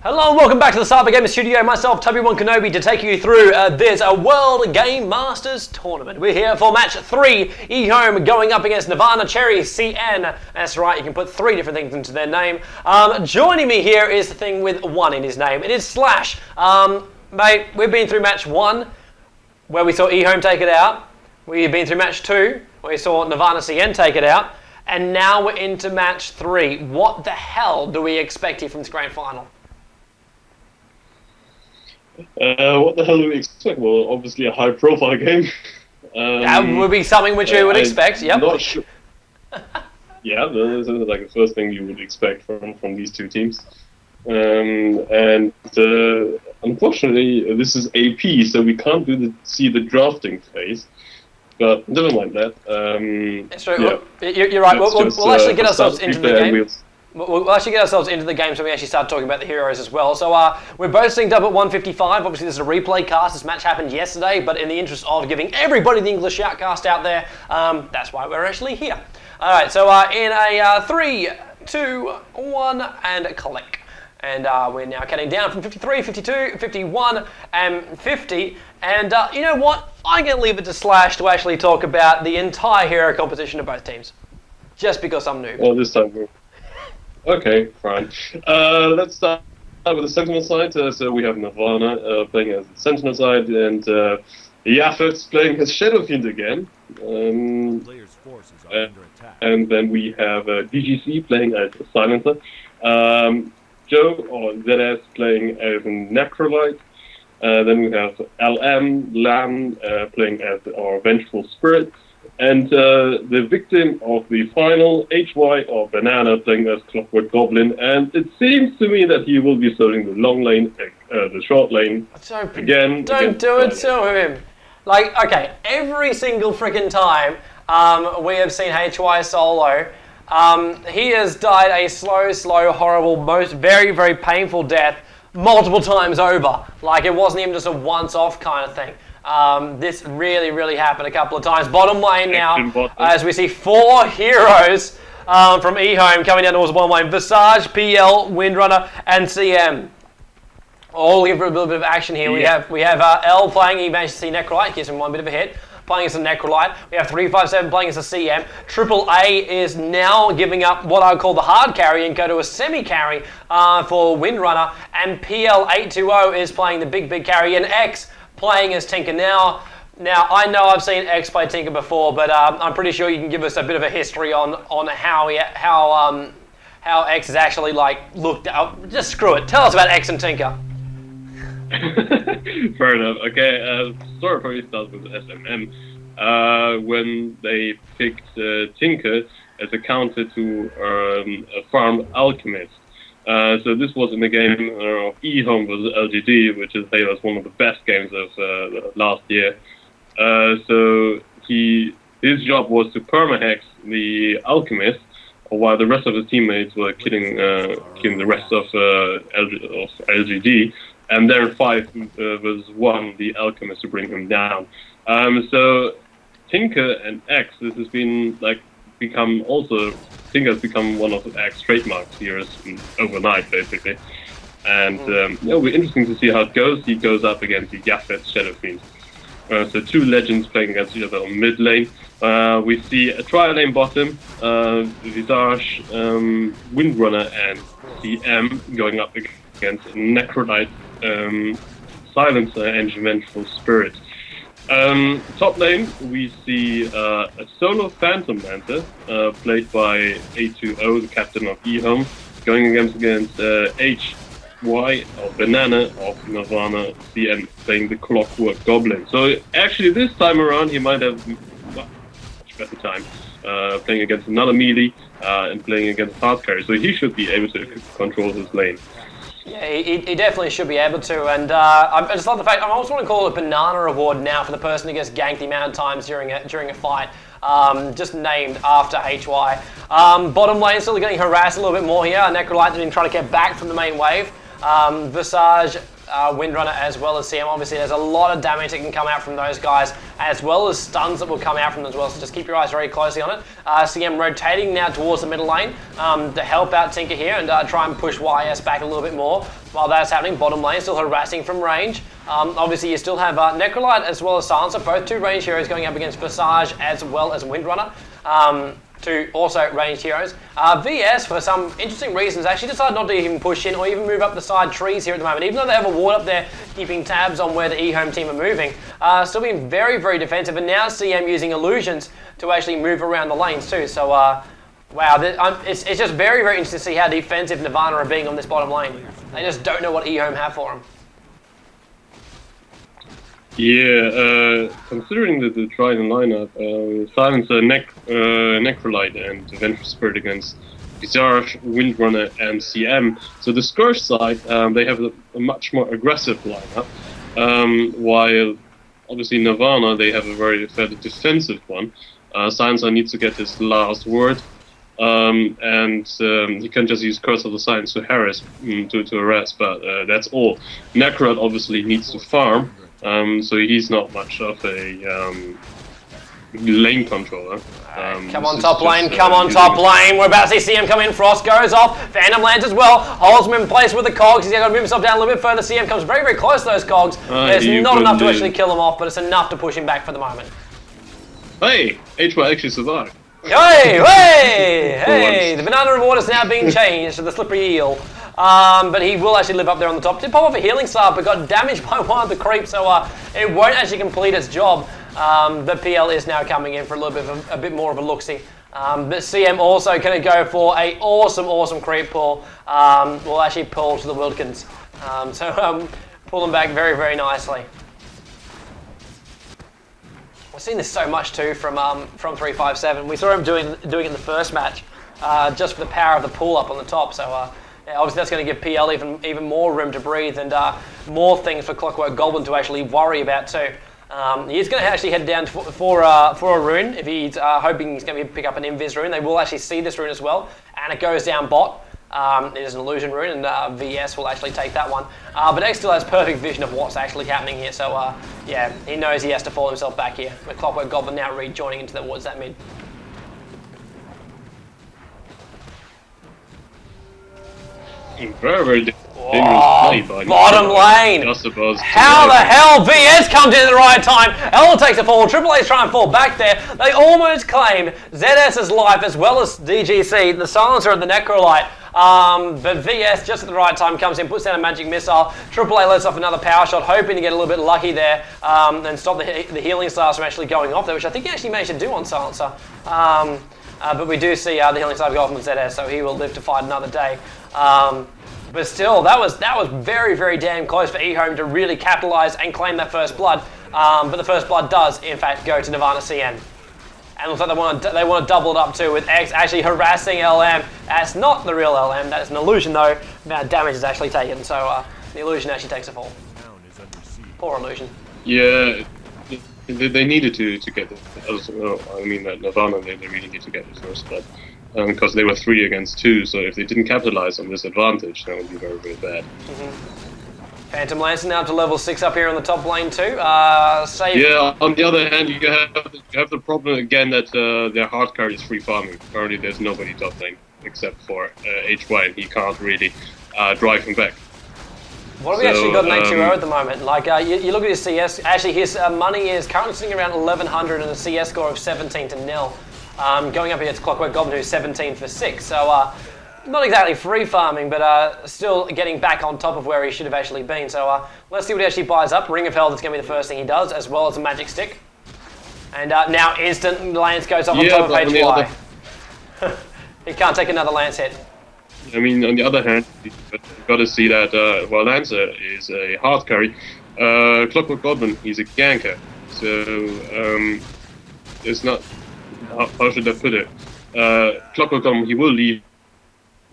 Hello and welcome back to the CyberGamer studio. Myself, Tobi Kenobi, to take you through this World Gamemasters tournament. We're here for match 3, Ehome going up against NirvanaCN. That's right, you can put 3 different things into their name. Joining me here is the thing with 1 in his name. It is Slash. Mate, we've been through match 1, where we saw Ehome take it out. We've been through match 2, where we saw NirvanaCN take it out. And now we're into match 3. What the hell do we expect here from this grand final? What the hell do we expect? Well, obviously a high-profile game. That would be something which you would expect, yep. Not sure. Yeah, this is like the first thing you would expect from these two teams. Unfortunately, this is AP, so we can't see the drafting phase. But never mind that. It's true. Yeah. You're right. We'll actually get ourselves into the game. We'll actually get ourselves into the game so we actually start talking about the heroes as well. So we're both synced up at 1:55. Obviously, this is a replay cast. This match happened yesterday, but in the interest of giving everybody the English Shoutcast out there, that's why we're actually here. All right, so in a 3, 2, 1, and click. And we're now cutting down from 53, 52, 51, and 50. And you know what? I'm going to leave it to Slash to actually talk about the entire hero composition of both teams. Just because I'm new. Well, this time we're... Okay, fine. Let's start with the Sentinel side. So we have Nirvana playing as the Sentinel side, and Yaffet's playing as Shadow Fiend again. And then we have DGC playing as a Silencer. Joe, or ZS, playing as a Necrolite. Then we have Lam playing as our Vengeful Spirit. And the victim of the final, HY, or Banana, playing as Clockwork Goblin. And it seems to me that he will be serving the long lane, the short lane, again. Don't do it to him. Like, okay, every single freaking time we have seen HY solo, he has died a slow, horrible, very, very painful death multiple times over. Like, it wasn't even just a once-off kind of thing. This really happened a couple of times. Bottom lane now, as we see 4 heroes from Ehome coming down towards the bottom lane. Visage, PL, Windrunner, and CM. All give for a little bit of action here. Yeah. We have L playing, he managed to see Necrolite, gives him one bit of a hit. Playing as a Necrolite. We have 357 playing as a CM. Triple A is now giving up what I would call the hard carry and go to a semi-carry for Windrunner. And PL820 is playing the big carry. And X playing as Tinker. Now I know I've seen X play Tinker before, but I'm pretty sure you can give us a bit of a history on how X is actually like looked up. Just screw it. Tell us about X and Tinker. Fair enough. Okay, story probably starts with SMM. When they picked Tinker as a counter to a farm alchemist. So this was in the game of Ehome vs LGD, which is was one of the best games of last year. So his job was to permahex the alchemist, while the rest of his teammates were killing the rest of LGD. And then 5 was 1, the alchemist, to bring him down. So Tinker and X, this has been Tinker has become one of X's trademarks here overnight, basically. And it'll be interesting to see how it goes. He goes up against the Yaffet Shadow Fiend. So 2 legends playing against each other on mid lane. We see a tri-lane bottom, Visage, Windrunner, and CM going up against Necrolite, Silencer, and Vengeful Spirit. Top lane, we see a solo Phantom Lancer, played by A20, the captain of Ehome, going against HY, or Banana, of NirvanaCN, playing the Clockwork Goblin. So actually this time around he might have much better time playing against another melee and playing against hard carry, so he should be able to control his lane. Yeah, he definitely should be able to, and I just love the fact, I also want to call it a banana reward now for the person who gets ganked the amount of times during a fight, just named after HY. Bottom lane still getting harassed a little bit more here. Necrolite been trying to get back from the main wave. Visage Windrunner as well as CM. Obviously, there's a lot of damage that can come out from those guys, as well as stuns that will come out from them as well. So just keep your eyes very closely on it. CM rotating now towards the middle lane to help out Tinker here and try and push YS back a little bit more. While that's happening, bottom lane still harassing from range. Obviously, you still have Necrolite as well as Silencer, both two range heroes going up against Visage as well as Windrunner. Two also ranged heroes. VS, for some interesting reasons, actually decided not to even push in or even move up the side trees here at the moment. Even though they have a ward up there keeping tabs on where the Ehome team are moving, still being very, very defensive. And now CM using illusions to actually move around the lanes too. So, wow, it's just very, very interesting to see how defensive Nirvana are being on this bottom lane. They just don't know what Ehome have for them. Yeah, considering the Trident lineup, Silencer, Necrolite, and Vengeful Spirit against Visage, Windrunner, and CM. So the Scourge side, they have a much more aggressive lineup, while obviously Nirvana, they have a very fairly defensive one. Silencer needs to get his last word, and he can just use Curse of the Silence to harass, to harass, but that's all. Necrolite obviously needs to farm. So he's not much of a lane controller. Come on top lane, come on top lane. We're about to see CM come in. Frost goes off. Phantom lands as well. Holds him in place with the cogs. He's got to move himself down a little bit further. CM comes very, very close to those cogs. There's not enough to actually kill him off, but it's enough to push him back for the moment. Hey, HY actually survived. Hey, hey, hey! The banana reward is now being changed to the slippery eel. But he will actually live up there on the top. Did pop off a healing star, but got damaged by one of the creeps, so it won't actually complete its job. The PL is now coming in for a little bit of a bit more of a look-see. But CM also going to go for a awesome creep pull. Will actually pull to the Wildkins. Pull them back very, very nicely. We've seen this so much too from 357. We saw him doing it in the first match, just for the power of the pull up on the top. So yeah, obviously that's going to give PL even more room to breathe and more things for Clockwork Goblin to actually worry about too. He's going to actually head down for a rune if he's hoping he's going to pick up an Invis rune. They will actually see this rune as well, and it goes down bot. It is an illusion rune, and VS will actually take that one. But X still has perfect vision of what's actually happening here, so yeah, he knows he has to fall himself back here. With Clockwork Goblin now rejoining towards that mid. Very, very dangerous play by bottom lane! How the hell? VS comes in at the right time. Ella takes a fall. Triple A's trying to fall back there. They almost claim ZS's life as well as DGC, the silencer of the Necrolite. But VS just at the right time comes in, puts down a magic missile. Triple A lets off another power shot, hoping to get a little bit lucky there and stop the healing stars from actually going off there, which I think he actually managed to do on silencer. But we do see the healing star go off on ZS, so he will live to fight another day. But still, that was very, very damn close for Ehome to really capitalize and claim that first blood. But the first blood does, in fact, go to NirvanaCN. And looks like they want to double it up too, with X actually harassing LM. That's not the real LM, that's an illusion though. Amount of damage is actually taken, so the illusion actually takes a fall. Poor illusion. Yeah, they needed to get it. I mean, Nirvana, they really need to get it first, but because they were 3 against 2, so if they didn't capitalize on this advantage, that would be very, very bad. Phantom Lancer now to level 6 up here on the top lane too. Yeah, on the other hand, you have the problem again that their hard carry is free farming. Currently there's nobody top lane except for HY, and he can't really drive him back. What have we actually got in 8-2-0 at the moment? Like, you look at his CS, actually his money is currently sitting around 1100 and a CS score of 17-0. Going up against Clockwork Goblin, who's 17 for 6. So, not exactly free farming, but still getting back on top of where he should have actually been. So let's see what he actually buys up. Ring of Hell is going to be the first thing he does, as well as a magic stick. And now instant lance goes off on top of HY. He can't take another lance hit. I mean, on the other hand, you've got to see that while Lancer is a hard carry, Clockwork Goblin, he's a ganker. So it's not, how should I put it? Clockwork Goblin, he will leave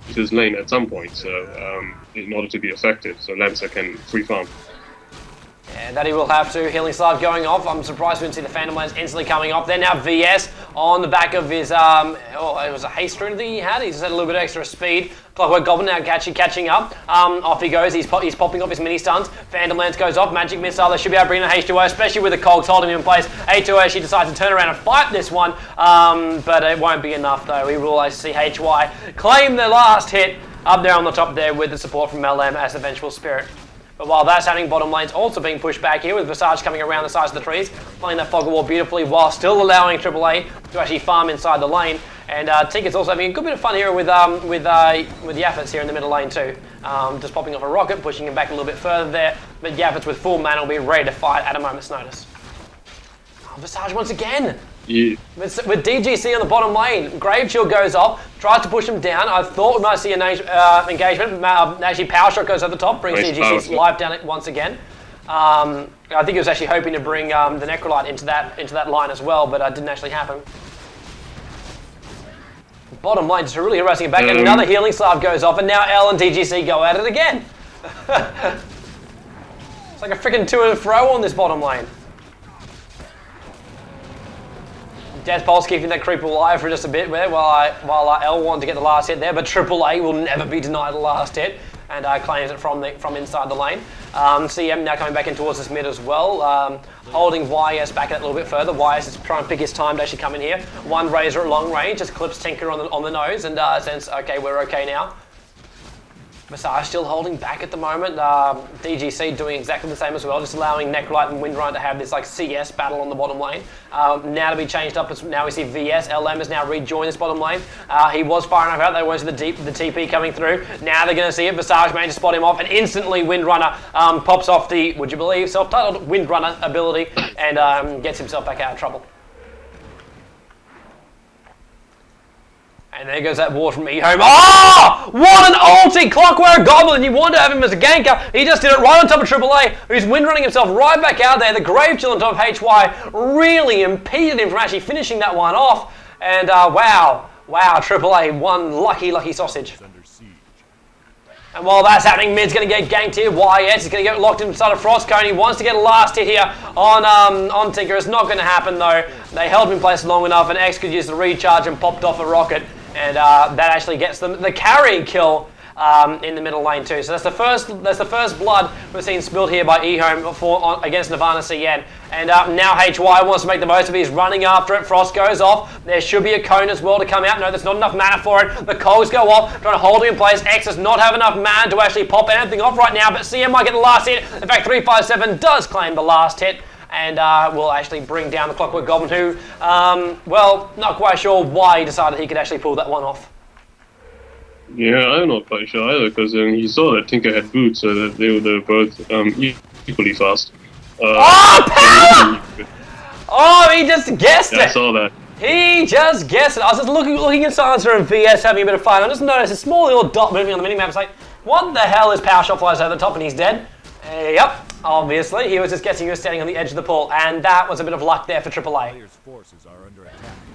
his lane at some point, so in order to be effective, so Lancer can free farm. And that he will have to. Healing Slide going off. I'm surprised we didn't see the Phantom Lance instantly coming off. Then now VS on the back of his, it was a haste rune that he had. He's had a little bit extra speed. Clockwork Goblin now catching up. Off he goes. He's popping off his mini stuns. Phantom Lance goes off. Magic Missile. They should be able to bring in a H2O, especially with the Cogs holding him in place. H2O actually decides to turn around and fight this one, but it won't be enough though. We will see HY claim the last hit up there on the top there with the support from LM as the Vengeful Spirit. But while that's happening, bottom lane's also being pushed back here with Visage coming around the sides of the trees, playing that Fog of War beautifully while still allowing AAA to actually farm inside the lane. And Tinker's also having a good bit of fun here with Yaffets here in the middle lane too. Just popping off a rocket, pushing him back a little bit further there. But Yaffets with full mana will be ready to fight at a moment's notice. Oh, Visage once again! Yeah. With DGC on the bottom lane, Grave Shield goes off, tries to push him down. I thought we might see an engagement. Actually, Power Shot goes over the top, brings DGC's life down once again. I think he was actually hoping to bring the Necrolite into that line as well, but it didn't actually happen. Bottom lane just really harassing it back, and another Healing Salve goes off, and now L and DGC go at it again. It's like a freaking to and fro on this bottom lane. Death Pulse keeping that creep alive for just a bit there while L wanted to get the last hit there, but AAA will never be denied the last hit and claims it from inside the lane. CM now coming back in towards this mid as well, holding YS back a little bit further. YS is trying to pick his time to actually come in here. One Razor at long range, just clips Tinker on the nose and says, okay, we're okay now. Visage still holding back at the moment. DGC doing exactly the same as well, just allowing Necrolite and Windrunner to have this like CS battle on the bottom lane. Now to be changed up, now we see VS. LM has now rejoined this bottom lane. He was firing enough out, they won't see the TP coming through. Now they're going to see it. Visage managed to spot him off, and instantly Windrunner pops off the, would you believe, self-titled Windrunner ability and gets himself back out of trouble. And there goes that ward from Ehome. Oh! What an ulti! Clockwork Goblin! You wanted to have him as a ganker. He just did it right on top of AAA, who's windrunning himself right back out there. The Grave Chill on top of HY really impeded him from actually finishing that one off. And wow, AAA, one lucky sausage. And while that's happening, mid's going to get ganked here. YS is going to get locked inside a Frost Cone. He wants to get a last hit here on Tinker. It's not going to happen though. They held him in place long enough, and X could use the recharge and popped off a rocket. And that actually gets them the carry kill in the middle lane too. So that's the first blood we've seen spilled here by Ehome against NirvanaCN. And now HY wants to make the most of it. He's running after it. Frost goes off. There should be a cone as well to come out. No, there's not enough mana for it. The cogs go off, trying to hold him in place. X does not have enough mana to actually pop anything off right now, but CM might get the last hit. In fact, 357 does claim the last hit. And will actually bring down the Clockwork Goblin, who, well, not quite sure why he decided he could actually pull that one off. Yeah, I'm not quite sure either, because he saw that Tinker had boots, so that they were both equally fast. Oh, power! Oh, he just guessed it! I saw that. He just guessed it. I was just looking at Silencer and VS having a bit of fun. I just noticed a small little dot moving on the minimap. It's like, what the hell is Power Shot flies over the top and he's dead? Yep. Obviously, he was just guessing he was standing on the edge of the pool, and that was a bit of luck there for AAA.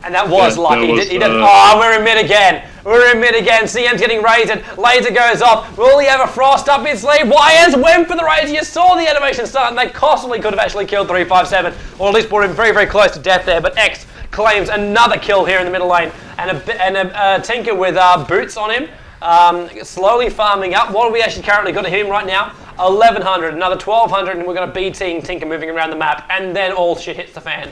And that was luck. He did. Oh, we're in mid again. We're in mid again. CM's getting razored. Laser goes off. Will he have a frost up his sleeve? YS went for the razor. You saw the animation start, and they constantly could have actually killed 357, or at least brought him very, very close to death there. But X claims another kill here in the middle lane, and a Tinker with boots on him. Slowly farming up. What have we actually currently got to hit him right now? 1100, another 1200, and we're going to BT Tinker moving around the map, and then all shit hits the fan.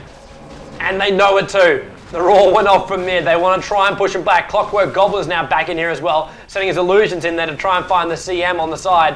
And they know it too. The roar went off from mid. They want to try and push him back. Clockwork Goblin is now back in here as well, setting his illusions in there to try and find the CM on the side.